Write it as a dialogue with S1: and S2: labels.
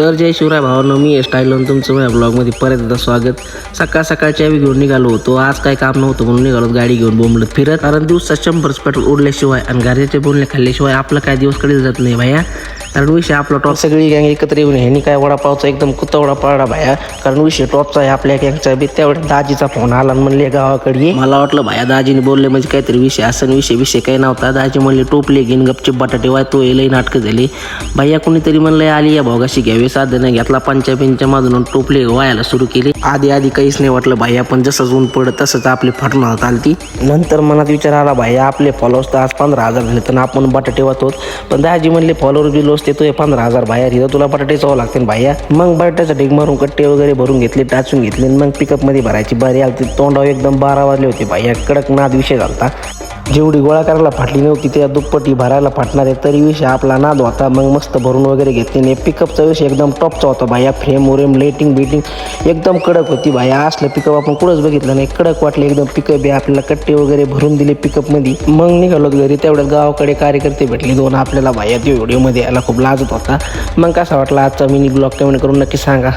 S1: तर जय शिवराय भावांनो, मी स्टाईल लावून तुमचं माझ्या ब्लॉगमध्ये परत एकदा स्वागत. सकाळच्या आम्ही घेऊन निघालो होतो. आज काय काम नव्हतं म्हणून निघालो गाडी घेऊन बोंबलत फिरत. कारण दिवसात 100 पेट्रोल उडल्याशिवाय आणि घरचे बोलणे खाल्ल्याशिवाय आपलं काय दिवस कडे जात नाही भाया. कारण विषय आपला टॉप सगळी गँग एकत्र येऊन ह्यांनी काय वडापावचा एकदम कुत्ता पाडा भाया. कारण विषय टॉपचा आहे आपल्या गँगचा बी. त्यावेळेस दाजीचा फोन आला आणि म्हणले गावाकडे ये. मला वाटलं भाया दाजीने बोलले म्हणजे काहीतरी विषय असं. विषय काही नव्हता. दाजी म्हणले टोपले घेऊन गपचे बटाटे वाय तो लई नाटकं झाली भैया. कुणीतरी म्हणलं आली या भोगाशी घ्यावे साधं नाही घेतला. पंच्या मधून टोपले व्हायला सुरू केले. आधी काहीच नाही वाटलं भैया, पण जसं ऊन पडत तसंच आपली फटणार आलती. नंतर मनात विचार आला भैया आपले फॉलोअर्स तर आज 15,000 झाले तर आपण बटाटे वाहतोत. पण दाजी म्हणले फॉलोअर बी लोस ते 15,000 बाहेर इथं तुला बटाटे चावं लागते भैया. मग बटाट्याचा ढीग मारून कट्टे वगैरे भरून घेतले, टाचून घेतले. मग पिकअप मध्ये भरायची बारी आली. तोंडावर एकदम 12 वाजले होते भैया. कडक नाद विषय झालता. जेवढी गोळा करायला फाटली नव्हती त्या दुप्पटी भरायला फाटणार आहे. तरी विषय आपला नाद होता. मग मस्त भरून वगैरे घेतले नाही. पिकअपचा विषय एकदम टॉपचा होता भाया. फ्रेम वरेम लाइटिंग बिटिंग एकदम कडक होती भाया. असलं पिकअप आपण कुठंच बघितलं नाही. कडक वाटले एकदम पिकअप आहे. आपल्याला कट्टे वगैरे भरून दिले पिकअप मध्ये. मग निघालो घरी. तेवढ्यात गावाकडे कार्यकर्ते भेटले 2 आपल्याला भाया. त्या व्हिडिओ मध्ये यायला खूप लाजत होता. मग कसा वाटला आजचा मिनी ब्लॉग कमेंट करून नक्की सांगा.